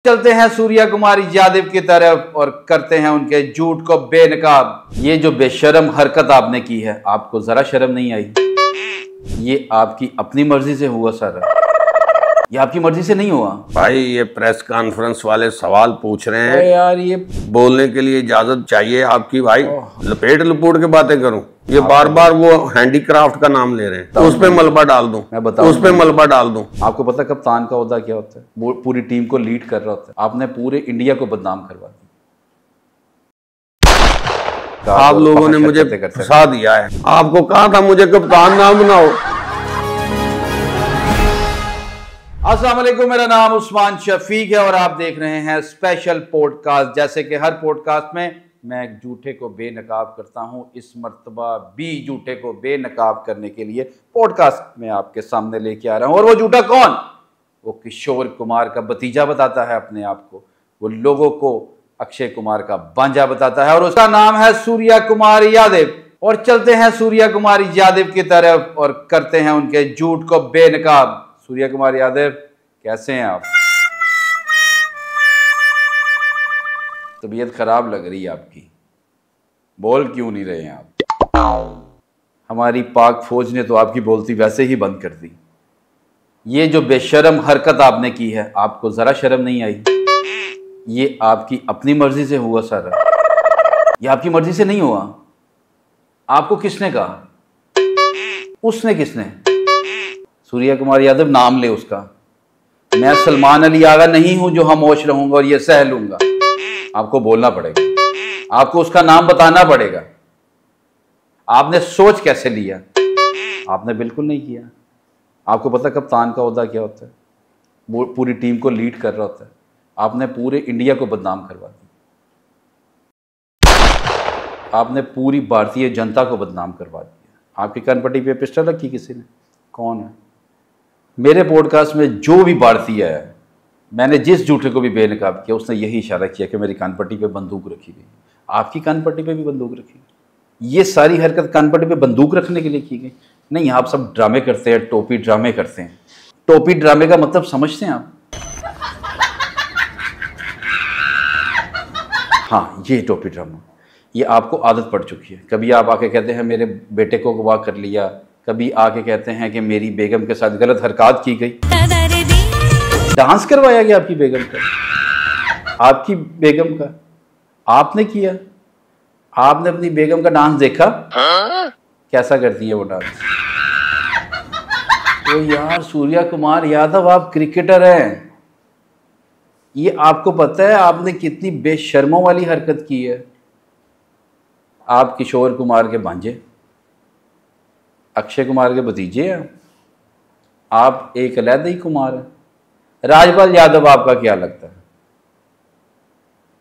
चलते हैं सूर्या कुमार यादव की तरफ और करते हैं उनके झूठ को बेनकाब। ये जो बेशर्म हरकत आपने की है, आपको जरा शर्म नहीं आई? ये आपकी अपनी मर्जी से हुआ सर, ये आपकी मर्जी से नहीं हुआ। भाई ये प्रेस कॉन्फ्रेंस वाले सवाल पूछ रहे हैं यार, ये बोलने के लिए इजाजत चाहिए आपकी। भाई लपेट लपूट के बातें करूं? ये बार बार वो हैंडीक्राफ्ट का नाम ले रहे हैं, तो उस पे मलबा डाल दूं? मैं बताऊं, उस पे मलबा डाल दूं? आपको पता कप्तान का ओहदा क्या होता है? वो पूरी टीम को लीड कर रहा होता है। आपने पूरे इंडिया को बदनाम करवा दिया। आप लोगों ने मुझे फंसा दिया है। आपको कहा था मुझे कप्तान ना बनाओ। अस्सलाम वालेकुम, मेरा नाम उस्मान शफीक है और आप देख रहे हैं स्पेशल पॉडकास्ट। जैसे कि हर पॉडकास्ट में मैं एक झूठे को बेनकाब करता हूं, इस मर्तबा भी झूठे को बेनकाब करने के लिए पॉडकास्ट में आपके सामने लेके आ रहा हूं। और वो झूठा कौन? वो किशोर कुमार का भतीजा बताता है अपने आप को, वो लोगों को अक्षय कुमार का भांजा बताता है और उसका नाम है सूर्या कुमार यादव। और चलते हैं सूर्या कुमार यादव की तरफ और करते हैं उनके झूठ को बेनकाब। सूर्या कुमार यादव, कैसे हैं आप? तबीयत खराब लग रही है आपकी, बोल क्यों नहीं रहे हैं आप? हमारी पाक फौज ने तो आपकी बोलती वैसे ही बंद कर दी। ये जो बेशर्म हरकत आपने की है, आपको जरा शर्म नहीं आई? ये आपकी अपनी मर्जी से हुआ सर, ये आपकी मर्जी से नहीं हुआ। आपको किसने कहा? उसने किसने? सूर्या कुमार यादव नाम ले उसका। मैं सलमान अली आगा नहीं हूं जो खामोश रहूंगा और ये सह लूंगा। आपको बोलना पड़ेगा, आपको उसका नाम बताना पड़ेगा। आपने सोच कैसे लिया? आपने बिल्कुल नहीं किया। आपको पता कप्तान का ओहदा क्या होता है? वो पूरी टीम को लीड कर रहा होता है। आपने पूरे इंडिया को बदनाम करवा दिया, आपने पूरी भारतीय जनता को बदनाम करवा दिया। आपकी कनपट्टी पे पिस्टल रखी किसी ने? कौन है? मेरे पॉडकास्ट में जो भी भारतीय है, मैंने जिस झूठे को भी बेनकाब किया, उसने यही इशारा किया कि मेरी कानपट्टी पे बंदूक रखी गई। आपकी कानपट्टी पे भी बंदूक रखी गई? ये सारी हरकत कानपट्टी पे बंदूक रखने के लिए की गई? नहीं, आप सब ड्रामे करते हैं, टोपी ड्रामे करते हैं। टोपी ड्रामे का मतलब समझते हैं आप? हाँ, ये टोपी ड्रामा, ये आपको आदत पड़ चुकी है। कभी आप आके कहते हैं मेरे बेटे को अगवा कर लिया, कभी आके कहते हैं कि मेरी बेगम के साथ गलत हरकत की गई। डांस करवाया गया आपकी बेगम का, आपकी बेगम का आपने किया। आपने अपनी बेगम का डांस देखा? कैसा करती है वो डांस? तो यार सूर्या कुमार यादव, आप क्रिकेटर हैं, ये आपको पता है आपने कितनी बेशर्मों वाली हरकत की है। आप किशोर कुमार के भांजे, अक्षय कुमार के भतीजे हैं, आप एक अलग ही कुमार हैं। राजपाल यादव आपका क्या लगता है?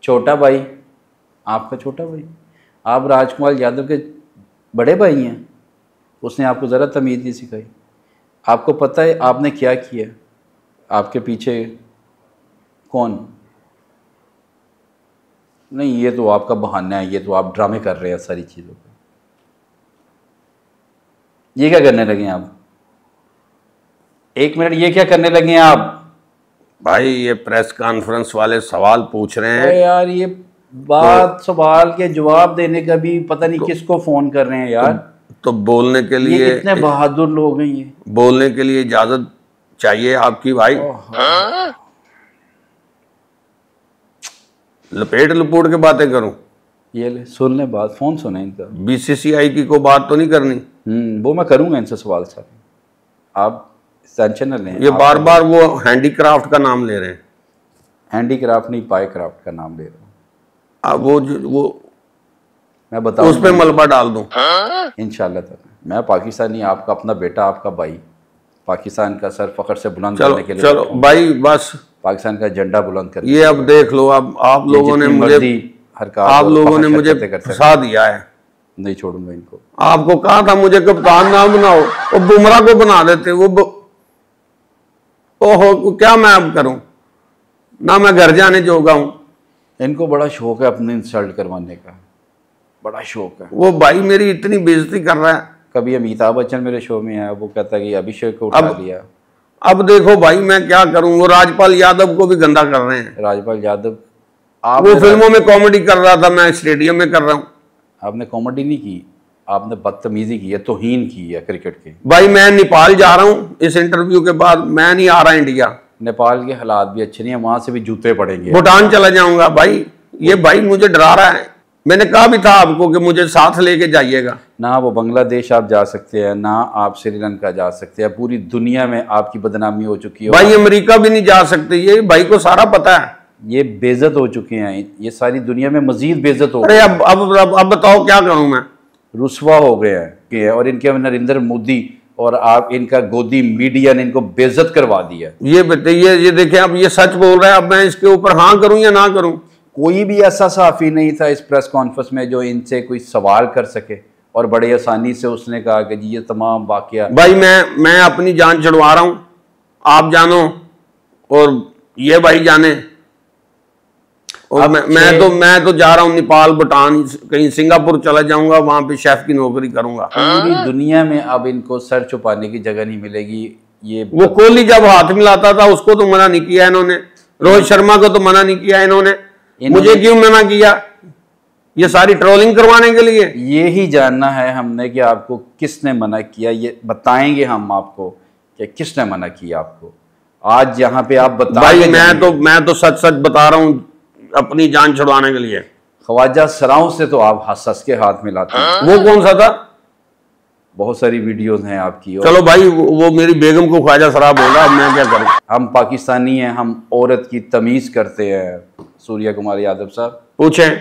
छोटा भाई, आपका छोटा भाई। आप राजकुमार यादव के बड़े भाई हैं। उसने आपको ज़रा तमीज़ नहीं सिखाई। आपको पता है आपने क्या किया? आपके पीछे कौन? नहीं, ये तो आपका बहाना है, ये तो आप ड्रामे कर रहे हैं सारी चीज़ों पे। ये क्या करने लगे हैं आप? एक मिनट, ये क्या करने लगे हैं आप? भाई ये प्रेस कॉन्फ्रेंस वाले सवाल पूछ रहे हैं यार, ये बात सवाल के जवाब देने का भी पता नहीं किसको फोन कर रहे हैं यार। तो बोलने के लिए ये कितने बहादुर लोग हैं। ये बोलने के लिए इजाजत चाहिए आपकी। भाई लपेट लपूट के बातें करूं? ये ले, सुन ले बात, फोन सुने इनका। बीसीसीआई की कोई बात तो नहीं करनी? वो मैं करूंगा इनसे सवाल सारे, आप टेंशन न लें। ये बार बार वो हैंडीक्राफ्ट का नाम ले रहे हैं। हैंडीक्राफ्ट नहीं, पाई क्राफ्ट का नाम ले रहा हूँ। अब वो मैं बताऊँ, उस पे मलबा डाल दूं? इंशाल्लाह ताला। मैं पाकिस्तानी, आपका अपना बेटा, आपका भाई, पाकिस्तान का सर फखर से बुलंद करने के लिए। चलो भाई, बस पाकिस्तान का झंडा बुलंद कर। ये अब देख लो, अब आप लोगों ने मुझे फंसा दिया है। नहीं छोड़ूंगा इनको। आपको कहा था मुझे कप्तान ना बनाओ, वो बुमराह को बना देते। ओहो, क्या मैं अब करूं ना? मैं घर जाने जोगा हूं। इनको बड़ा शौक है अपने इंसल्ट करवाने का, बड़ा शौक है। वो भाई मेरी इतनी बेइज्जती कर रहा है। कभी अमिताभ बच्चन मेरे शो में आया, वो कहता है कि अभिषेक को उठा लिया। अब देखो भाई मैं क्या करूं, वो राजपाल यादव को भी गंदा कर रहे हैं। राजपाल यादव वो फिल्मों में कॉमेडी कर रहा था, मैं स्टेडियम में कर रहा हूं। आपने कॉमेडी नहीं की, आपने बदतमीजी की है, तौहीन की है क्रिकेट की। भाई मैं नेपाल जा रहा हूं इस इंटरव्यू के बाद, मैं नहीं आ रहा इंडिया। नेपाल के हालात भी अच्छे नहीं है, वहां से भी जूते पड़ेंगे। भूटान चला जाऊंगा भाई। ये भाई मुझे डरा रहा है। मैंने कहा भी था आपको कि मुझे साथ लेके जाइएगा। ना वो बांग्लादेश आप जा सकते हैं, ना आप श्रीलंका जा सकते हैं। पूरी दुनिया में आपकी बदनामी हो चुकी है भाई। अमेरिका भी नहीं जा सकते, ये भाई को सारा पता है। ये बेइज्जत हो चुके हैं, ये सारी दुनिया में मजीद बेइज्जत हो अरे अब बताओ क्या करूं मैं। रुसवा हो गए हैं कि और इनके नरेंद्र मोदी और आप इनका गोदी मीडिया ने इनको बेइज्जत करवा दिया। ये बताइए, ये देखें अब ये सच बोल रहा है, अब मैं इसके ऊपर हाँ करूं या ना करूं। कोई भी ऐसा सहाफ़ी नहीं था इस प्रेस कॉन्फ्रेंस में जो इनसे कोई सवाल कर सके, और बड़े आसानी से उसने कहा कि जी ये तमाम वाकया। भाई मैं अपनी जान छुड़वा रहा हूं, आप जानो और ये भाई जाने। और मैं तो जा रहा हूँ नेपाल, भूटान, कहीं सिंगापुर चला जाऊंगा, वहां पे शेफ की नौकरी करूंगा। पूरी दुनिया में अब इनको सर छुपाने की जगह नहीं मिलेगी। ये वो कोहली जब हाथ मिलाता था उसको तो मना नहीं किया इन्होंने, रोहित शर्मा को तो मना नहीं किया इन्होंने, मुझे क्यों मना किया? ये सारी ट्रोलिंग करवाने के लिए। ये ही जानना है हमने कि आपको किसने मना किया। ये बताएंगे हम आपको कि किसने मना किया आपको। आज यहाँ पे आप बता भाई मैं तो सच सच बता रहा हूँ अपनी जान छुड़वाने के लिए। ख्वाजा सराओं से तो आप हंस हंस के हाथ मिलाते हैं। वो कौन सा था? बहुत सारी वीडियोस हैं आपकी। चलो भाई वो मेरी बेगम को ख्वाजा सरा बोल रहा, अब मैं क्या करूं। हम पाकिस्तानी हैं, हम औरत की तमीज करते हैं। सूर्या कुमार यादव साहब पूछें,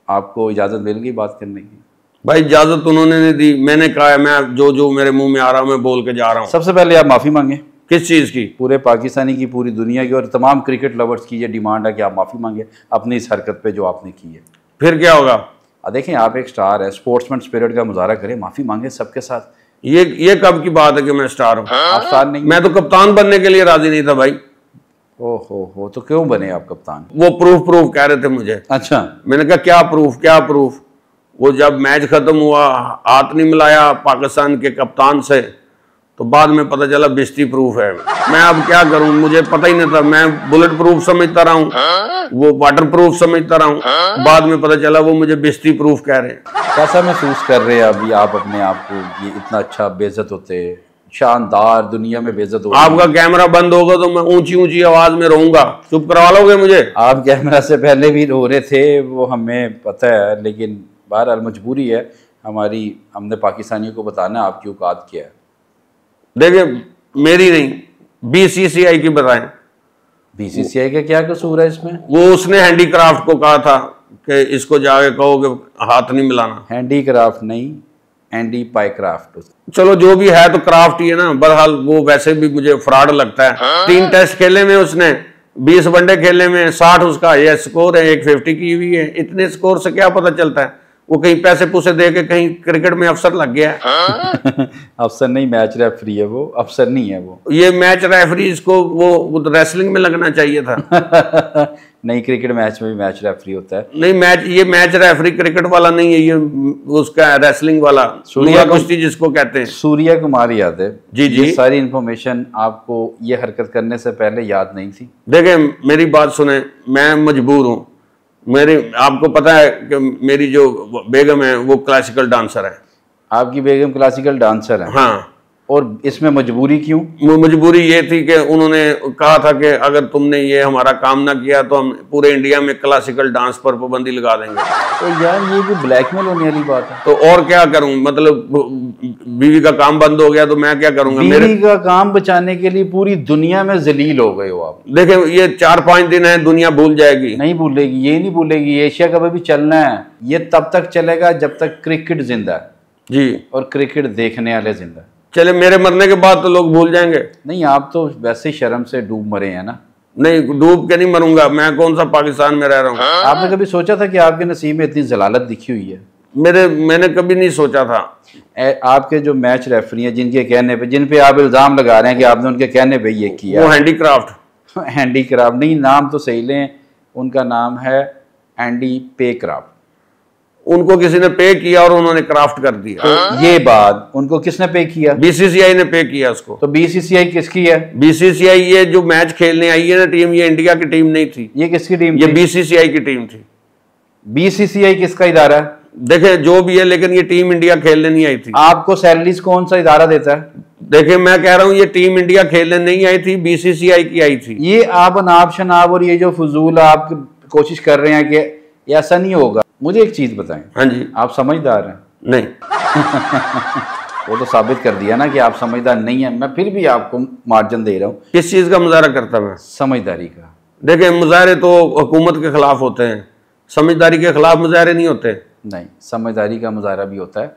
आपको इजाजत मिल गई बात करने की? भाई इजाजत उन्होंने नहीं दी, मैंने कहा मैं जो मेरे मुंह में आ रहा हूं मैं बोल के जा रहा हूं। सबसे पहले आप माफी मांगे। किस चीज की? पूरे पाकिस्तानी की, पूरी दुनिया की और तमाम क्रिकेट लवर्स की ये डिमांड है कि आप माफी मांगे अपनी इस हरकत पे जो आपने की है। फिर क्या होगा? देखें आप एक स्टार है, स्पोर्ट्समैन स्पिरिट का मुजाहरा करें, माफी मांगे सबके साथ। ये कब की बात है कि मैं स्टार हूँ? आप स्टार नहीं, मैं तो कप्तान बनने के लिए राजी नहीं था भाई। ओहो, तो क्यों बने आप कप्तान? वो प्रूफ कह रहे थे मुझे। अच्छा, मैंने कहा क्या प्रूफ? वो जब मैच खत्म हुआ, हाथ नहीं मिलाया पाकिस्तान के कप्तान से, तो बाद में पता चला बेइज्जती प्रूफ है। मैं अब क्या करूं, मुझे पता ही नहीं था। मैं बुलेट प्रूफ समझता रहा हूं, वो वाटर प्रूफ समझता रहा हूं, बाद में पता चला वो मुझे बेइज्जती प्रूफ कह रहे हैं। कैसा महसूस कर रहे हैं अभी आप अपने आप को? ये इतना अच्छा बेइज्जत होते, शानदार, दुनिया में बेइज्जत हो। आपका कैमरा बंद होगा तो मैं ऊंची ऊंची आवाज में रोऊंगा, चुप करवा लोगे मुझे? आप कैमरा से पहले भी रो रहे थे, वो हमें पता है, लेकिन बहरहाल मजबूरी है हमारी, हमने पाकिस्तानियों को बताना आपकी औकात क्या है। देखिए मेरी नहीं, बीसीसीआई की बताएं। बीसीसीआई का क्या कसूर है इसमें? वो उसने हैंडीक्राफ्ट को कहा था कि इसको जाके कहो कि हाथ नहीं मिलाना। हैंडीक्राफ्ट नहीं, एंडी पाईक्राफ्ट। चलो जो भी है तो क्राफ्ट ही है ना। बहरहाल वो वैसे भी मुझे फ्रॉड लगता है। 3 टेस्ट खेले में उसने, 20 वनडे खेले में 60 उसका ये स्कोर है, 150 की हुई है। इतने स्कोर से क्या पता चलता है? वो कहीं पैसे पूसे दे के कहीं क्रिकेट में अफसर लग गया है। अफसर नहीं, मैच रेफरी है वो, अफसर नहीं है वो। ये मैच रेफरी, इसको वो तो रेसलिंग में लगना चाहिए था। नहीं, क्रिकेट मैच में भी मैच रेफरी होता है। नहीं, ये मैच रेफरी क्रिकेट वाला नहीं है, ये उसका रेसलिंग वाला, सूर्या कुश्ती जिसको कहते हैं। सूर्या कुमार यादव जी। ये सारी इंफॉर्मेशन आपको ये हरकत करने से पहले याद नहीं थी? देखें मेरी बात सुने, मैं मजबूर हूँ। आपको पता है कि मेरी जो बेगम है वो क्लासिकल डांसर है। आपकी बेगम क्लासिकल डांसर है? हाँ। और इसमें मजबूरी क्यों? मजबूरी ये थी कि उन्होंने कहा था कि अगर तुमने ये हमारा काम ना किया तो हम पूरे इंडिया में क्लासिकल डांस पर पाबंदी लगा देंगे। तो यार ये भी ब्लैकमेल होने वाली बात है। तो और क्या करूं, मतलब बीवी का काम बंद हो गया तो मैं क्या करूंगा? बीवी का काम बचाने के लिए पूरी दुनिया में जलील हो गए हो आप। देखें ये 4-5 दिन है, दुनिया भूल जाएगी। नहीं भूलेगी, ये नहीं भूलेगी। एशिया कप भी चलना है, ये तब तक चलेगा जब तक क्रिकेट जिंदा है जी, और क्रिकेट देखने वाले जिंदा। चले मेरे मरने के बाद तो लोग भूल जाएंगे। नहीं, आप तो वैसे ही शर्म से डूब मरे हैं ना। नहीं, डूब के नहीं मरूंगा, मैं कौन सा पाकिस्तान में रह रहा हूँ। आपने कभी सोचा था कि आपके नसीब में इतनी जलालत दिखी हुई है? मैंने कभी नहीं सोचा था। आपके जो मैच रेफरी हैं, जिनके कहने पे, जिन पे आप इल्जाम लगा रहे हैं कि आपने उनके कहने पे ये किया, वो हैंडीक्राफ्ट हैंडीक्राफ्ट नहीं, नाम तो सही लें, उनका नाम है एंडी पेक्राफ्ट। उनको किसी ने पे किया और उन्होंने क्राफ्ट कर दिया। तो ये बात उनको किसने पे किया? बीसीसीआई ने पे किया उसको। तो बीसीसीआई किसकी है? बीसीसीआई, ये जो मैच खेलने आई है ना टीम, ये इंडिया की टीम नहीं थी। ये किसकी टीम? ये बीसीसीआई की टीम थी। बीसीसीआई किसका इदारा है? देखे जो भी है, लेकिन ये टीम इंडिया खेलने नहीं आई थी। आपको सैलरीज कौन सा इदारा देता है? देखिए मैं कह रहा हूँ ये टीम इंडिया खेलने नहीं आई थी, बीसीसीआई की आई थी। ये आप अनाब शनाब और ये जो फजूल आप कोशिश कर रहे हैं कि ऐसा नहीं होगा, मुझे एक चीज बताएं। हाँ जी। आप समझदार हैं? नहीं। वो तो साबित कर दिया ना कि आप समझदार नहीं है। मैं फिर भी आपको मार्जिन दे रहा हूँ। किस चीज का मुजाहरा करता मैं? समझदारी का। देखिए मुजाहरे तो हुकूमत के खिलाफ होते हैं, समझदारी के खिलाफ मुजाहरे नहीं होते। नहीं, समझदारी का मुजाहरा भी होता है।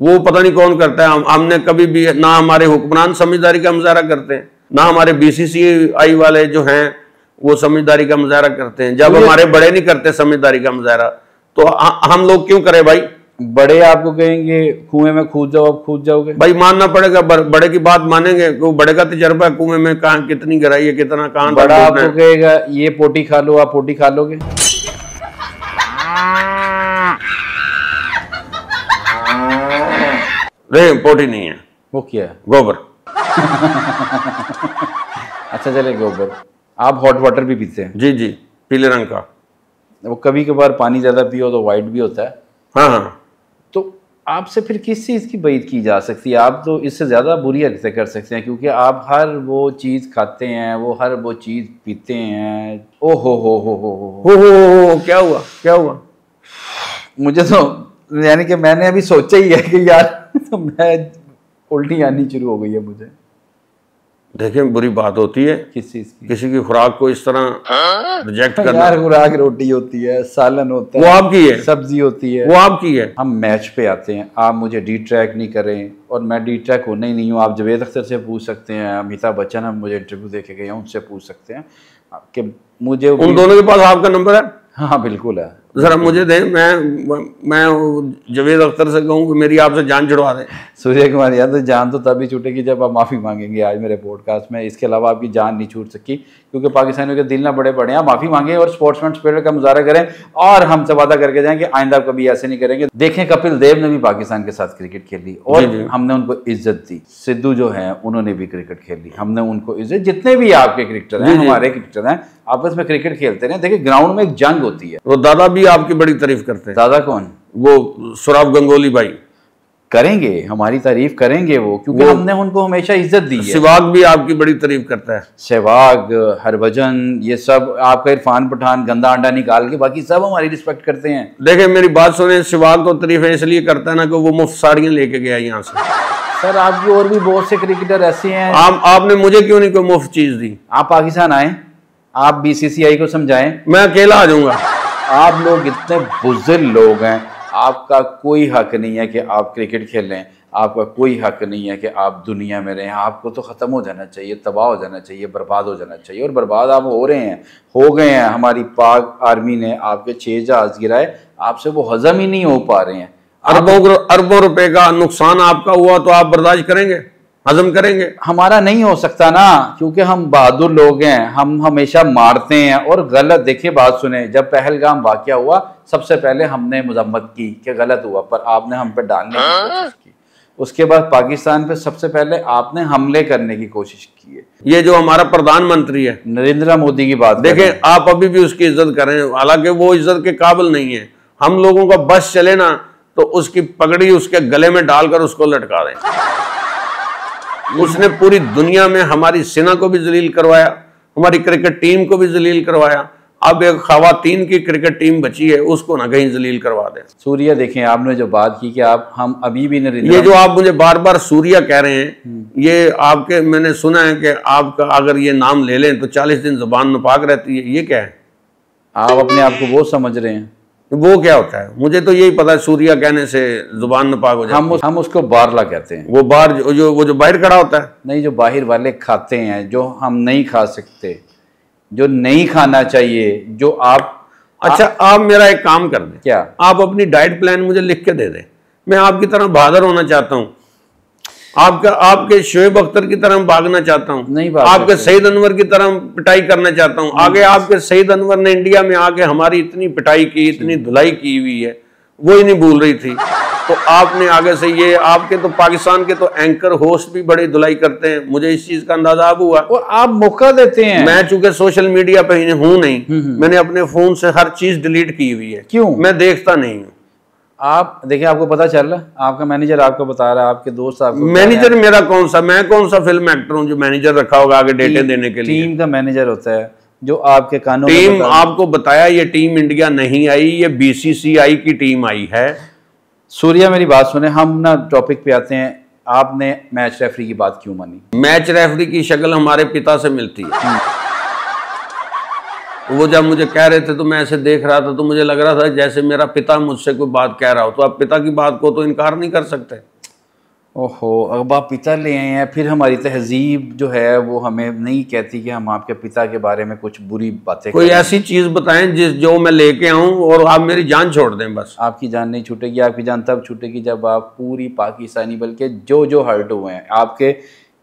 वो पता नहीं कौन करता है। हमने कभी भी ना, हमारे हुक्मरान समझदारी का मुजाहरा करते हैं, ना हमारे बीसीसीआई वाले जो हैं वो समझदारी का मुजाहरा करते हैं। जब हमारे बड़े नहीं करते समझदारी का मुजाहरा, तो हम लोग क्यों करें भाई? बड़े आपको कहेंगे कुएं में कूद जाओ, आप कूद जाओगे? भाई मानना पड़ेगा, बड़े की बात मानेंगे। बड़े का तजर्बा है, कुएं में कहाँ कितनी गहराई है, कितना कहाँ। बड़ा आपको कहेगा ये पोटी खा लो, आप पोटी खा लोगे? नहीं, पोटी नहीं है। वो क्या है? गोबर। अच्छा चले गोबर। आप हॉट वाटर भी पीते हैं? जी जी, पीले रंग का। वो कभी कभार पानी ज्यादा पियो तो वाइट भी होता है। हाँ हाँ। तो आपसे फिर किस चीज़ की बैत की जा सकती है? आप तो इससे ज़्यादा बुरी हरकतें कर सकते हैं, क्योंकि आप हर वो चीज़ खाते हैं, वो हर वो चीज़ पीते हैं। ओ हो, क्या हुआ, क्या हुआ? मुझे तो यानी कि मैंने अभी सोचा ही है कि यार तो मैं उल्टी आनी शुरू हो गई है मुझे। देखिए बुरी बात होती है किस चीज़ की? किसी की खुराक को इस तरह रिजेक्ट करना। यार खुराक रोटी होती है, सालन होता है, वो आपकी है, सब्जी होती है, वो आपकी है। हम मैच पे आते हैं, आप मुझे डी ट्रैक नहीं करें, और मैं डी ट्रैक होना ही नहीं हूँ। आप जावेद अख्तर से पूछ सकते हैं, अमिताभ बच्चन हम मुझे इंटरव्यू दे के गए हैं, उनसे पूछ सकते हैं कि मुझे उन दोनों के पास आपका नंबर है? हाँ बिल्कुल है। जरा मुझे दें, मैं जावेद अख्तर से कहूँ कि मेरी आपसे जान छुड़वा दें। सूर्य कुमार यादव, जान तो तभी छूटेगी जब आप माफ़ी मांगेंगे आज मेरे पॉडकास्ट में। इसके अलावा आपकी जान नहीं छूट सकती, क्योंकि पाकिस्तानियों के दिल ना बड़े बड़े हैं। माफ़ी मांगें और स्पोर्ट्समैन स्पिरिट का मुजाहरा करें, और हमसे वादा करके जाएं कि आइंदा कभी ऐसे नहीं करेंगे। देखें कपिल देव ने भी पाकिस्तान के साथ क्रिकेट खेली और हमने उनको इज्जत दी। सिद्धू जो है उन्होंने भी क्रिकेट खेली, हमने उनको इज्जत। जितने भी आपके क्रिकेटर हैं, हमारे क्रिकेटर हैं, आपस में क्रिकेट खेलते रहे। देखिए ग्राउंड में एक जंग होती है। वो दादा भी आपकी बड़ी तारीफ करते हैं। दादा कौन? वो सौरभ गंगोली भाई। करेंगे, हमारी तारीफ करेंगे वो, क्योंकि हमने उनको हमेशा इज्जत दी है। सहवाग भी आपकी बड़ी तारीफ करता है। सहवाग, हरभजन, ये सब आपका इरफान पठान गंदा अंडा निकाल के बाकी सब हमारी रिस्पेक्ट करते हैं। देखे मेरी बात सुने, सहवाग तो तारीफ इसलिए करता है ना कि वो मुफ्त साड़ियां लेके गया यहाँ से। सर आपकी और भी बहुत से क्रिकेटर ऐसे हैं। आपने मुझे क्यों नहीं कोई मुफ्त चीज दी? आप पाकिस्तान आए, आप बीसीसीआई को समझाएं। मैं अकेला आ जाऊंगा। आप लोग इतने बुजुर्ग लोग हैं, आपका कोई हक नहीं है कि आप क्रिकेट खेलें, आपका कोई हक नहीं है कि आप दुनिया में रहें। आपको तो ख़त्म हो जाना चाहिए, तबाह हो जाना चाहिए, बर्बाद हो जाना चाहिए, और बर्बाद आप हो रहे हैं, हो गए हैं। हमारी पाक आर्मी ने आपके 6 जहाज गिराए, आपसे वो हजम ही नहीं हो पा रहे हैं। अरबों रुपए का नुकसान आपका हुआ तो आप बर्दाश्त करेंगे, हजम करेंगे? हमारा नहीं हो सकता ना, क्योंकि हम बहादुर लोग हैं, हम हमेशा मारते हैं और गलत। देखिए बात सुने, जब पहलगाम वाकया हुआ सबसे पहले हमने मजम्मत की कि गलत हुआ, पर आपने हम पे डालने की कोशिश की। उसके बाद पाकिस्तान पे सबसे पहले आपने हमले करने की कोशिश की है। ये जो हमारा प्रधानमंत्री है नरेंद्र मोदी की बात देखें, आप अभी भी उसकी इज्जत करें, हालांकि वो इज्जत के काबिल नहीं है। हम लोगों का बस चले ना तो उसकी पगड़ी उसके गले में डालकर उसको लटका दें। उसने पूरी दुनिया में हमारी सेना को भी जलील करवाया, हमारी क्रिकेट टीम को भी जलील करवाया। अब एक खवातीन की क्रिकेट टीम बची है, उसको ना कहीं जलील करवा दें। सूर्या, देखें आपने जो बात की कि हम अभी भी ये जो आप मुझे बार बार सूर्या कह रहे हैं, ये आपके, मैंने सुना है कि आपका अगर ये नाम ले लें तो 40 दिन जुबान नापाक रहती है। ये क्या है? आप अपने आप को वो समझ रहे हैं? वो क्या होता है? मुझे तो यही पता है, सूर्या कहने से जुबान नापाक हो जाती है। हम उसको बारला कहते हैं। वो बार जो बाहर खड़ा होता है? नहीं, जो बाहर वाले खाते हैं, जो हम नहीं खा सकते, जो नहीं खाना चाहिए, जो आप। अच्छा, आप मेरा एक काम कर दें। क्या? आप अपनी डाइट प्लान मुझे लिख के दे दें। मैं आपकी तरह बहादुर होना चाहता हूँ, आपके शोएब अख्तर की तरह भागना चाहता हूँ, नहीं आपके सईद अनवर की तरह पिटाई करना चाहता हूँ। आगे आपके सईद अनवर ने इंडिया में आके हमारी इतनी पिटाई की, इतनी धुलाई की हुई है, वो ही नहीं भूल रही थी। तो आपने आगे से ये, आपके तो पाकिस्तान के तो एंकर होस्ट भी बड़े धुलाई करते हैं, मुझे इस चीज का अंदाजा अब हुआ। और आप मौका देते हैं। मैं चूंकि सोशल मीडिया पे हूं नहीं, मैंने अपने फोन से हर चीज डिलीट की हुई है। क्यों? मैं देखता नहीं हूँ। आप देखिए, आपको पता चल रहा है, आपका मैनेजर आपको बता रहा है, आपके दोस्त आपको। मैनेजर मेरा कौन सा, मैं कौन सा फिल्म एक्टर हूँ जो मैनेजर रखा होगा आगे डेटे देने के लिए? टीम का मैनेजर होता है जो आपके कानों में टीम आपको बताया, ये टीम इंडिया नहीं आई, ये बीसीसीआई की टीम आई है। सूर्या मेरी बात सुने, हम ना टॉपिक पे आते हैं। आपने मैच रेफरी की बात क्यों मानी? मैच रेफरी की शक्ल हमारे पिता से मिलती है। वो जब मुझे कह रहे थे तो मैं ऐसे देख रहा था, तो मुझे लग रहा था जैसे मेरा पिता मुझसे कोई बात कह रहा हो। तो आप पिता की बात को तो इनकार नहीं कर सकते। ओहो, अब आप पिता ले आए हैं, फिर हमारी तहजीब जो है वो हमें नहीं कहती कि हम आपके पिता के बारे में कुछ बुरी बातें कोई करें। ऐसी चीज बताएं जो मैं लेके आऊं और आप मेरी जान छोड़ दें बस। आपकी जान नहीं छूटेगी, आपकी जान तब छूटेगी जब आप पूरी पाकिस्तानी, बल्कि जो हर्ट हुए हैं, आपके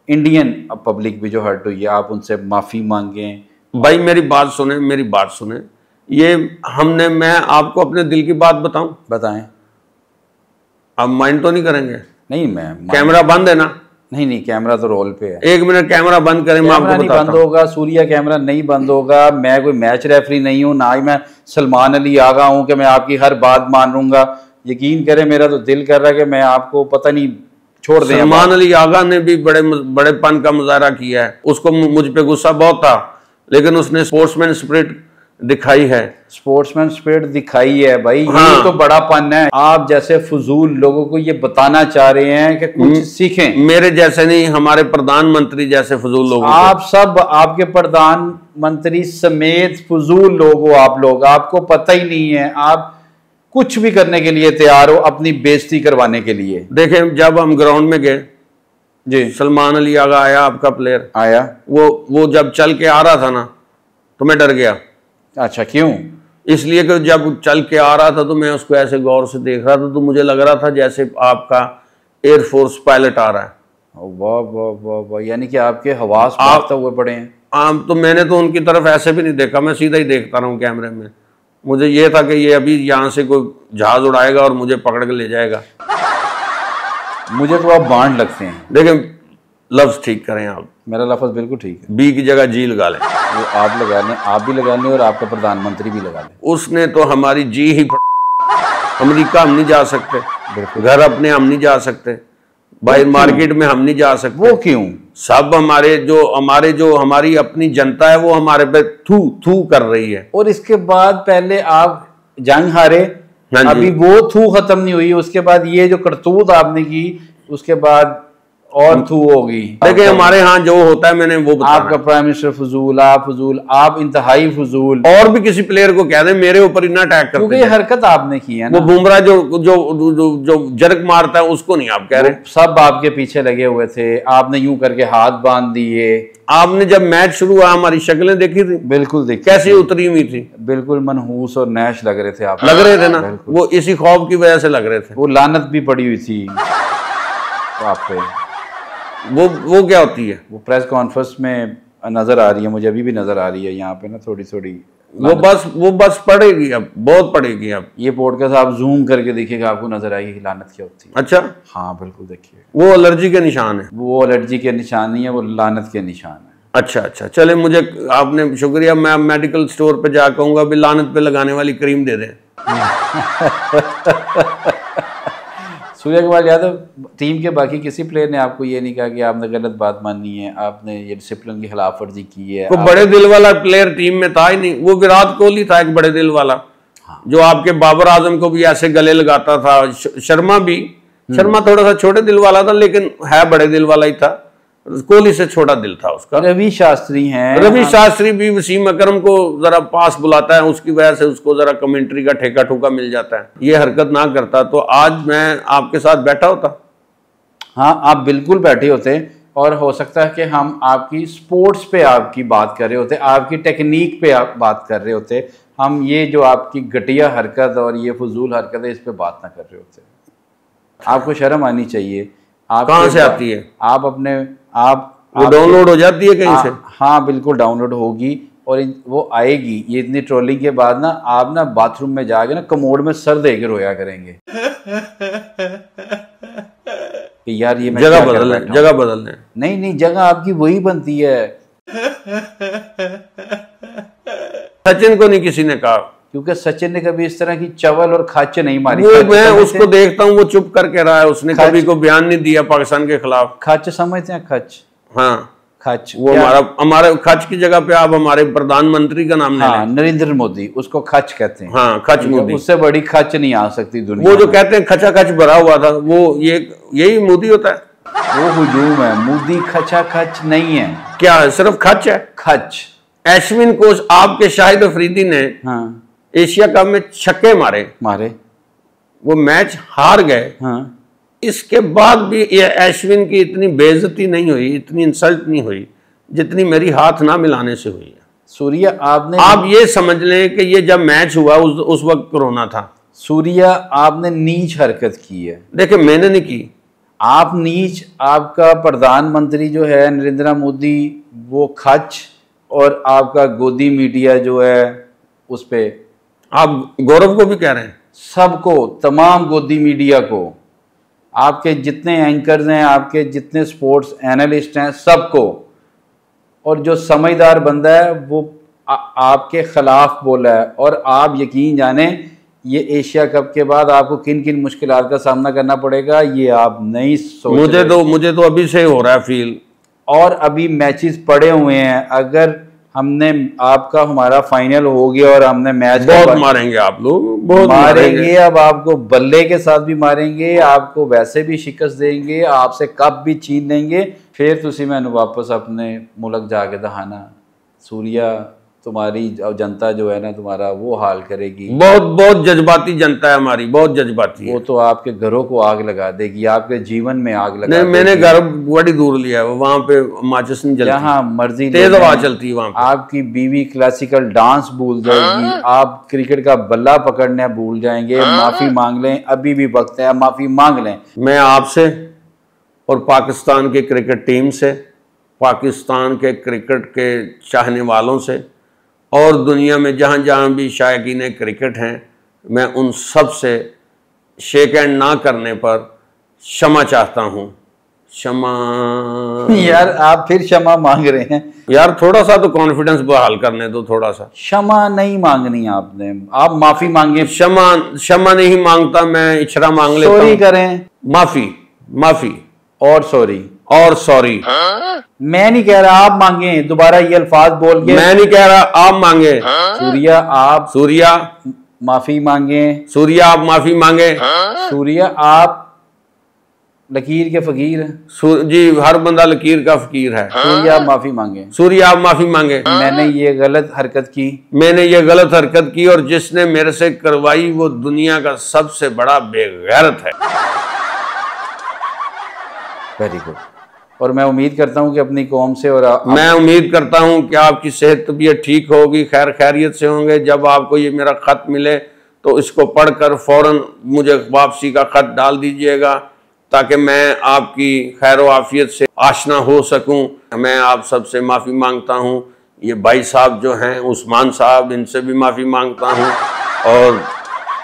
इंडियन पब्लिक भी जो हर्ट हुई है, आप उनसे माफ़ी मांगें। भाई मेरी बात सुने, मेरी बात सुने। ये मैं आपको अपने दिल की बात बताऊं? बताएं। आप माइंड तो नहीं करेंगे? नहीं, मैं कैमरा बंद है ना? नहीं, कैमरा तो रोल पे है। एक मिनट कैमरा बंद करें, मैं आपको नहीं बंद होगा सूर्या, कैमरा नहीं बंद होगा। मैं कोई मैच रेफरी नहीं हूँ, ना ही मैं सलमान अली आगा हूँ कि मैं आपकी हर बात मानूंगा। यकीन करें, मेरा तो दिल कर रहा है कि मैं आपको पता नहीं छोड़ दें। सलमान अली आगा ने भी बड़ेपन का मुजाहरा किया है। उसको मुझ पे गुस्सा बहुत था, लेकिन उसने स्पोर्ट्समैन स्पिरिट दिखाई है। स्पोर्ट्समैन स्पिरिट दिखाई है भाई। हाँ। ये तो बड़ा पन है। आप जैसे फजूल लोगों को ये बताना चाह रहे हैं कि कुछ सीखें। मेरे जैसे नहीं, हमारे प्रधानमंत्री जैसे फजूल लोग। आप सब, आपके प्रधानमंत्री समेत फजूल लोग हो आप लोग। आपको पता ही नहीं है, आप कुछ भी करने के लिए तैयार हो अपनी बेइज्जती करवाने के लिए। देखें, जब हम ग्राउंड में गए जी, सलमान अली आगा आया, आपका प्लेयर आया। वो जब चल के आ रहा था ना, तो मैं डर गया। अच्छा, क्यों? इसलिए कि जब चल के आ रहा था तो मैं उसको ऐसे गौर से देख रहा था, तो मुझे लग रहा था जैसे आपका एयरफोर्स पायलट आ रहा है। वाह वाह वाह वाह, यानी कि आपके हवास बाफ्ता हुए पड़े हैं। तो मैंने तो उनकी तरफ ऐसे भी नहीं देखा, मैं सीधा ही देखता रहा हूँ कैमरे में। मुझे ये था कि ये अभी यहाँ से कोई जहाज उड़ाएगा और मुझे पकड़ के ले जाएगा। मुझे तो आप बांड लगते हैं। देखें, लफ्ज ठीक करें आप। मेरा लफ्ज बिल्कुल ठीक है। बी की जगह जी लगा लें। वो आप लगा लें, आप भी लगा लें और आपका प्रधानमंत्री भी लगा लें। उसने तो हमारी जी ही अमेरिका हम नहीं जा सकते, घर अपने हम नहीं जा सकते, बाहर मार्केट में हम नहीं जा सकते। वो क्यों? सब हमारी अपनी जनता है, वो हमारे पे थू थू कर रही है। और इसके बाद पहले आप जंग हारे, हाँ जी। अभी वो थू खत्म नहीं हुई, उसके बाद ये जो करतूत आपने की, उसके बाद और थू होगी। देखिए, हमारे यहाँ जो होता है मैंने वो बताया। आपका प्राइम मिनिस्टर फजूल, आप फजूल, आप इंतहाई फजूल। और भी किसी प्लेयर को कह दें मेरे ऊपर इतना अटैक करते क्योंकि ये हरकत आपने की है ना। वो बुमराह जो जर्क मारता है उसको नहीं आप कह रहे। सब आपके पीछे लगे हुए थे, आपने यूं करके हाथ बांध दिए। आपने जब मैच शुरू हुआ हमारी शक्लें देखी थी? बिल्कुल देखी। कैसी उतरी हुई थी? बिल्कुल मनहूस और नैश लग रहे थे आप। लग रहे थे ना, वो इसी खौफ की वजह से लग रहे थे। वो लानत भी पड़ी हुई थी आप पे। वो क्या होती है? वो प्रेस कॉन्फ्रेंस में नजर आ रही है, मुझे अभी भी नजर आ रही है यहाँ पे ना, थोड़ी थोड़ी। वो बस पड़ेगी, अब बहुत पड़ेगी। अब ये पॉडकास्ट आप जूम करके देखिएगा, आपको नजर आएगी कि लानत क्या होती है। अच्छा, हाँ बिल्कुल, देखिए। वो एलर्जी के निशान है? वो एलर्जी के निशान नहीं है, वो लानत के निशान है। अच्छा, चले, मुझे आपने शुक्रिया। मैं मेडिकल स्टोर पे जा कहूँगा भी लानत पे लगाने वाली क्रीम दे दें। सूर्य कुमार यादव, टीम के बाकी किसी प्लेयर ने आपको ये नहीं कहा कि आपने गलत बात मानी है, आपने ये डिसिप्लिन की खिलाफ वर्जी की है? वो बड़े दिल वाला प्लेयर टीम में था ही नहीं। वो विराट कोहली था एक बड़े दिल वाला। हाँ। जो आपके बाबर आजम को भी ऐसे गले लगाता था। शर्मा थोड़ा सा छोटे दिल वाला था, लेकिन है बड़े दिल वाला ही था। कोहली से छोटा दिल था उसका। रवि शास्त्री हैं। रवि शास्त्री भी वसीम अकरम को जरा पास बुलाता है, उसकी वजह से उसको जरा कमेंट्री का ठेका ठुका मिल जाता है। ये हरकत ना करता तो आज मैं आपके साथ बैठा होता। हाँ, आप बिल्कुल बैठे होते, और हो सकता है कि हम आपकी स्पोर्ट्स पे आपकी बात कर रहे होते, आपकी टेक्निक पे आप बात कर रहे होते। हम ये जो आपकी घटिया हरकत और ये फजूल हरकत है, इस पे बात ना कर रहे होते। आपको शर्म आनी चाहिए। आप कहाँ से आती है? आप अपने आप वो डाउनलोड हो जाती है कहीं से? हाँ बिल्कुल डाउनलोड होगी, और वो आएगी, ये इतनी ट्रोलिंग के बाद ना आप ना बाथरूम में जाके ना कमोड में सर दे के रोया करेंगे कि यार ये मैं जगह क्या कर बदलने, बैठा हूं। जगह बदलने। नहीं जगह आपकी वही बनती है। सचिन को नहीं किसी ने कहा, क्योंकि सचिन ने कभी इस तरह की चवल और खाच नहीं मारी। वो मैं समझते उसको देखता हूँ, वो चुप करके रहा है, उसने खच। कभी को बयान नहीं दिया पाकिस्तान के खिलाफ। खाच समझते हैं? खच, हाँ खच वो हमारे खच की जगह पे आप हमारे प्रधानमंत्री का नाम ले हाँ, लें। नरेंद्र मोदी, उसको खच कहते हैं। हाँ खच मोदी, उससे बड़ी खच नहीं आ सकती दुनिया वो जो में। कहते हैं खचा खच भरा हुआ था, वो यही मोदी होता है। वो हुजूम है, मोदी खचा खच नहीं है। क्या है, सिर्फ खच है। खच। अश्विन को आपके शाहिद अफरीदी ने हाँ एशिया कप में छक्के मारे, वो मैच हार गए। हाँ। इसके बाद भी ये अश्विन की इतनी बेइज्जती नहीं हुई, इतनी इंसल्ट नहीं हुई जितनी मेरी हाथ ना मिलाने से हुई है। सूर्या आपने, आप ये समझ लें कि ये जब मैच हुआ उस वक्त कोरोना था। सूर्या आपने नीच हरकत की है। देखिए मैंने नहीं की। आप नीच, आपका प्रधानमंत्री जो है नरेंद्र मोदी वो खच, और आपका गोदी मीडिया जो है उस पे, आप गौरव को भी कह रहे हैं? सबको, तमाम गोदी मीडिया को, आपके जितने एंकर्स हैं, आपके जितने स्पोर्ट्स एनालिस्ट हैं, सबको। और जो समझदार बंदा है वो आपके खिलाफ बोला है। और आप यकीन जाने ये एशिया कप के बाद आपको किन किन मुश्किलात का सामना करना पड़ेगा ये आप नहीं सोच रहे। मुझे तो अभी से हो रहा है फील। और अभी मैचेस पड़े हुए हैं, अगर हमने आपका हमारा फाइनल हो गया और हमने मैच बहुत मारेंगे आप लोग, बहुत मारेंगे। अब आपको बल्ले के साथ भी मारेंगे, आपको वैसे भी शिकस्त देंगे, आपसे कप भी छीन लेंगे, फिर तुसी मैंने वापस अपने मुल्क जाके दहाना। सूर्या तुम्हारी जनता जो है ना तुम्हारा वो हाल करेगी। बहुत जज्बाती जनता है हमारी, बहुत जज्बाती। वो तो आपके घरों को आग लगा देगी, आपके जीवन में आग लगा देगी। मैंने घर बड़ी दूर लिया है, वहां पे माचिस नहीं जलती, जहाँ मर्जी तेज हवा चलती है वहां पे। आपकी बीवी क्लासिकल डांस भूल जाएगी, आप क्रिकेट का बल्ला पकड़ना भूल जाएंगे। माफी मांग लें, अभी भी वक्त है, माफी मांग लें। मैं आपसे और पाकिस्तान की क्रिकेट टीम से, पाकिस्तान के क्रिकेट के चाहने वालों से और दुनिया में जहाँ जहाँ भी शायकीन क्रिकेट हैं, मैं उन सब से शेक हैंड ना करने पर क्षमा चाहता हूँ। क्षमा। यार आप फिर क्षमा मांग रहे हैं। यार थोड़ा सा तो कॉन्फिडेंस बहाल करने दो, थोड़ा सा। क्षमा नहीं मांगनी आपने, आप माफी मांगे। क्षमा नहीं मांगता मैं, इछरा मांग लेता हूँ। सॉरी करें। माफी और सॉरी। मैं नहीं कह रहा आप मांगे, दोबारा ये अल्फाज बोल के। मैं नहीं कह रहा आप मांगे। सूर्या माफी मांगे। सूर्या आप माफी मांगे। सूर्या आप लकीर के फकीर हैं। जी हर बंदा लकीर का फकीर है। सूर्या आप माफी मांगे। सूर्या आप माफी मांगे। मैंने ये गलत हरकत की और जिसने मेरे से करवाई वो दुनिया का सबसे बड़ा बेगैरत है। Very good. और मैं उम्मीद करता हूँ कि अपनी कौम से, और मैं उम्मीद करता हूँ कि आपकी सेहत तबीयत ठीक होगी, खैर खैरियत से होंगे। जब आपको ये मेरा खत मिले तो इसको पढ़कर फौरन मुझे वापसी का खत डाल दीजिएगा, ताकि मैं आपकी खैर आफियत से आशना हो सकूं। मैं आप सबसे माफ़ी मांगता हूं। ये भाई साहब जो हैं उस्मान साहब, इनसे भी माफ़ी मांगता हूं और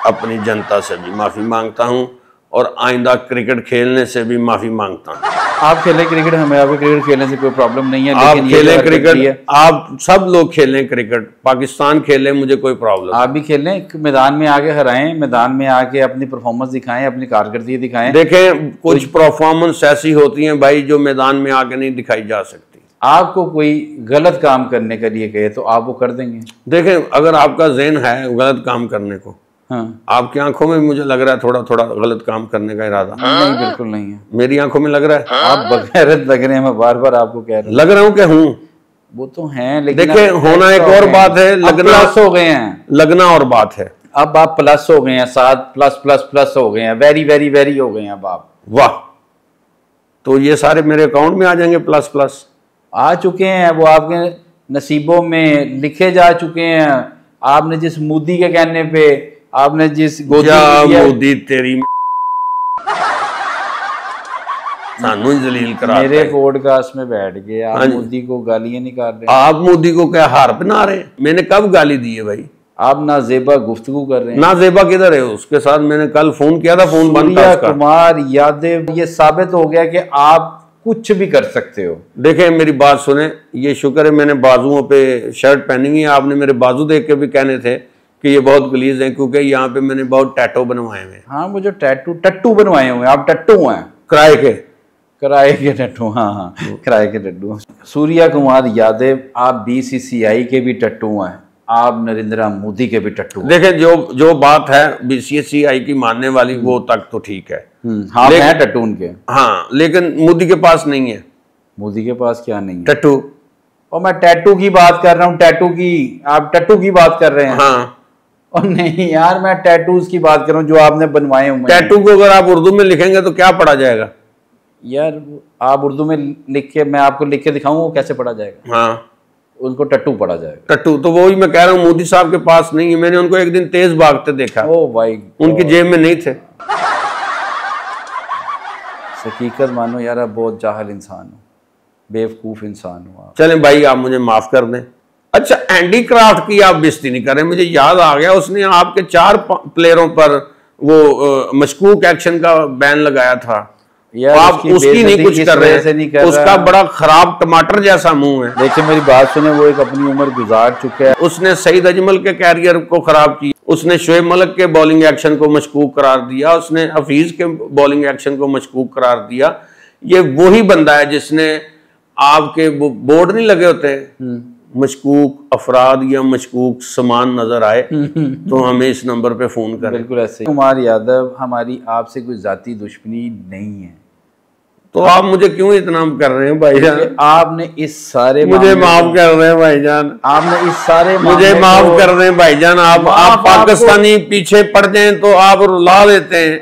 अपनी जनता से भी माफ़ी मांगता हूं और आइंदा क्रिकेट खेलने से भी माफ़ी मांगता हूं। आप खेलें क्रिकेट, हमें आपको क्रिकेट खेलने से कोई प्रॉब्लम नहीं है। आप खेलें क्रिकेट, आप सब लोग खेलें क्रिकेट, पाकिस्तान खेले, मुझे कोई प्रॉब्लम। आप भी खेलें, मैदान में आके हराएं, मैदान में आके अपनी परफॉर्मेंस दिखाएं, अपनी कारकर्दगी दिखाएं। देखें कुछ परफॉर्मेंस ऐसी होती हैं भाई जो मैदान में आके नहीं दिखाई जा सकती। आपको कोई गलत काम करने के लिए कहे तो आप वो कर देंगे। देखें अगर आपका ज़हन है गलत काम करने को, हाँ। आपकी आंखों में मुझे लग रहा है थोड़ा थोड़ा गलत काम करने का इरादा। नहीं बिल्कुल नहीं है, मेरी आंखों में लग रहा है। आप बगैरत लग रहे हैं, मैं बार बार आपको कह रहा हूँ। लग रहा हूँ कि हूँ, वो तो हैं, लेकिन देखिए होना एक और बात है, लगना प्लस हो गए हैं। लगना और बात है। अब आप प्लस हो गए हैं, 7 प्लस प्लस प्लस हो गए हैं, वेरी वेरी वेरी हो गए हैं अब आप। वाह, तो ये सारे मेरे अकाउंट में आ जाएंगे, प्लस प्लस आ चुके हैं, वो आपके नसीबों में लिखे जा चुके हैं। आपने जिस मोदी के कहने पे, आपने जिस मोदी तेरी सानू ही जलील करा मेरे पॉडकास्ट में बैठ गए आप मोदी को गालियां नहीं कर रहे। आप मोदी को क्या हार पहना रहे हैं? मैंने कब गाली दी है भाई? आप नाजेबा गुफ्तगू कर रहे हैं। नाजेबा किधर है? उसके साथ मैंने कल फोन किया था, फोन बंद था उसका। कुमार यादव, ये साबित हो गया कि आप कुछ भी कर सकते हो। देखें मेरी बात सुने, ये शुक्र है मैंने बाजुओं पे शर्ट पहनी हुई है। आपने मेरे बाजू देख के भी कहने थे कि ये बहुत गलीज हैं, क्योंकि यहाँ पे मैंने बहुत टैटू बनवाए हुए हैं। हाँ, मुझे टट्टू बनवाए हुए हैं। आप टट्टू हैं, किराए के टट्टू। हाँ, किराए के टट्टू। सूर्या कुमार यादव, आप BCCI के भी टट्टू हैं, आप नरेंद्र मोदी के भी टट्टू। देखें जो बात है BCCI की मानने वाली, वो तक तो ठीक है। हाँ, मैं टट्टू उनके। हाँ, लेकिन मोदी के पास नहीं है। मोदी के पास क्या नहीं है? टट्टू। और मैं टैटू की बात कर रहा हूँ, टैटू की। आप टट्टू की बात कर रहे हैं? हाँ। और नहीं यार, मैं टैटूज की बात कर रहा हूँ जो आपने बनवाए हुए। टैटू को अगर आप उर्दू में लिखेंगे तो क्या पढ़ा जाएगा? यार आप उर्दू में लिख के, मैं आपको लिख के दिखाऊं, वो कैसे पढ़ा जाएगा? हाँ, उनको टट्टू पढ़ा जाएगा। टट्टू तो वही मैं कह रहा हूँ, मोदी साहब के पास नहीं है। मैंने उनको एक दिन तेज भागते देखा। ओ भाई, उनकी जेब में नहीं थे। हकीकत मानो यार, आप बहुत जाहिल इंसान हो, बेवकूफ इंसान हो आप। चलें भाई, आप मुझे माफ कर दें। अच्छा, हैंडीक्राफ्ट की आप बेइज्जती नहीं करें। मुझे याद आ गया, उसने आपके 4 प्लेयरों पर वो मशकूक एक्शन का बैन लगाया था। आप उसकी नहीं कुछ कर रहे हैं। उसका बड़ा खराब टमाटर जैसा मुंह है। देखिए मेरी बात सुने, वो एक अपनी उम्र गुजार चुका है। उसने सईद अजमल के कैरियर को खराब किया। उसने शोएब मलिक के बॉलिंग एक्शन को मशकूक करार दिया। उसने हफीज के बॉलिंग एक्शन को मशकूक करार दिया। ये वही बंदा है जिसने आपके बोर्ड नहीं लगे होते, मशकूक अफराद या मशकूक सामान नजर आए तो हमें इस नंबर पे फोन करें। बिल्कुल ऐसे। कुमार यादव, हमारी आपसे कोई जाती दुश्मनी नहीं है। तो आप मुझे क्यों इतना कर रहे हैं भाईजान? आपने इस सारे मुझे माफ कर रहे हैं भाईजान। आपने इस सारे मुझे माफ कर रहे हैं भाईजान। आप पाकिस्तानी पीछे पड़ जाएं तो आप रुला देते हैं।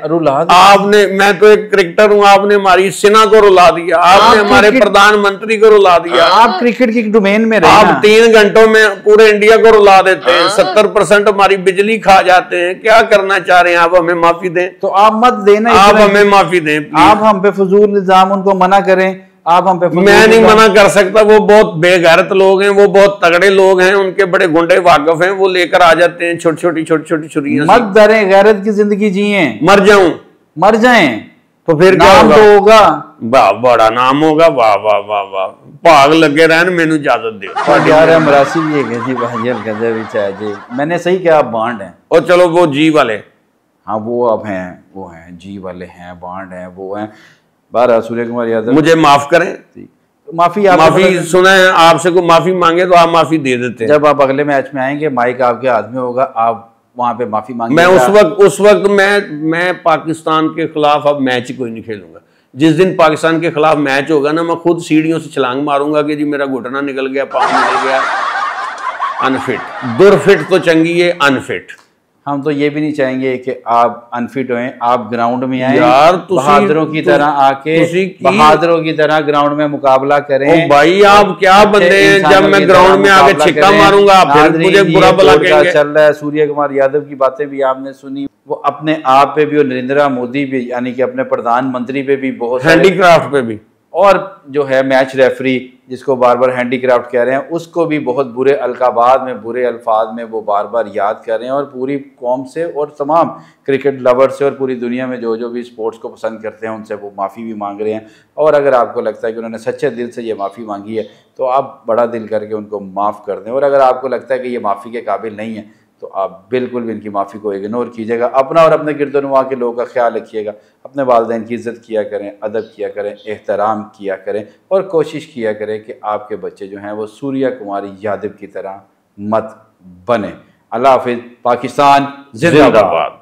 आपने, मैं तो एक क्रिकेटर हूँ, आपने हमारी सेना को रुला दिया। आपने हमारे प्रधानमंत्री को रुला दिया। आप क्रिकेट की डोमेन में रहे। आप 3 घंटों में पूरे इंडिया को रुला देते हैं। 70% हमारी बिजली खा जाते हैं। क्या करना चाह रहे हैं आप? हमें माफी दें। तो आप मत देना, आप हमें माफी दें। आप हम पे फजूल इल्जाम उनको मना करें। आप हम पे, मैं नहीं मना कर सकता। वो बहुत बेगैरत लोग हैं, वो बहुत तगड़े लोग हैं, उनके बड़े गुंडे वाकफ हैं। वो लेकर आ जाते हैं छोटी छोटी छुरियां। मत डरें, गैरत की जिंदगी जिए। मर जाऊं, मर जाएं तो फिर नाम क्या होगा? वाह, बड़ा नाम होगा। वाह वाह वाह वाह, भाग लगे रहन। मैनू इजाजत दो यार। मरासी भी है जी, भाई जी मैंने सही किया, आप बांड हैं। और चलो वो जी वाले, हाँ वो अब हैं, वो हैं जी वाले हैं, बांड हैं, वो हैं। बारह सूर्य कुमार यादव, मुझे माफ करें। माफी सुना है, आपसे को माफी मांगे तो आप माफी दे देते हैं। जब आप अगले मैच में आएंगे, माइक आपके हाथ में होगा, आप वहां पे माफी मांगे। मैं उस वक्त मैं पाकिस्तान के खिलाफ अब मैच ही कोई नहीं खेलूंगा। जिस दिन पाकिस्तान के खिलाफ मैच होगा ना, मैं खुद सीढ़ियों से छलांग मारूंगा कि जी मेरा घुटना निकल गया, पाँव निकल गया। अनफिट, दुरफिट तो चंगी है, अनफिट। हम तो ये भी नहीं चाहेंगे कि आप अनफिट हों। आप ग्राउंड में आए यार, बहादुरों की तरह आके, बहादुरों की तरह ग्राउंड में मुकाबला करें। ओ भाई, आप क्या बंदे हैं? जब मैं ग्राउंड में आके छिक्का मारूंगा आप फिर मुझे बुरा भला कहेंगे। चल रहा है सूर्य कुमार यादव की बातें भी आपने सुनी। वो अपने आप पे भी और नरेंद्र मोदी भी, यानी कि अपने प्रधानमंत्री पे भी, बहुत हैंडीक्राफ्ट पे भी, और जो है मैच रेफरी जिसको बार बार हैंडीक्राफ्ट कह रहे हैं, उसको भी बहुत बुरे अलकाबाद में, बुरे अल्फाज में वो बार बार याद कर रहे हैं। और पूरी कौम से और तमाम क्रिकेट लवर से और पूरी दुनिया में जो भी स्पोर्ट्स को पसंद करते हैं उनसे वो माफ़ी भी मांग रहे हैं। और अगर आपको लगता है कि उन्होंने सच्चे दिल से ये माफ़ी मांगी है तो आप बड़ा दिल करके उनको माफ़ कर दें। और अगर आपको लगता है कि ये माफ़ी के काबिल नहीं है तो आप बिल्कुल भी इनकी माफ़ी को इग्नोर कीजिएगा। अपना और अपने गिरदोनवा के लोगों का ख्याल रखिएगा। अपने वालिदैन की इज़्ज़त किया करें, अदब किया करें, एहतराम किया करें और कोशिश किया करें कि आपके बच्चे जो हैं वो सूर्या कुमार यादव की तरह मत बने। अल्लाह हाफिज़। पाकिस्तान जिंदाबाद।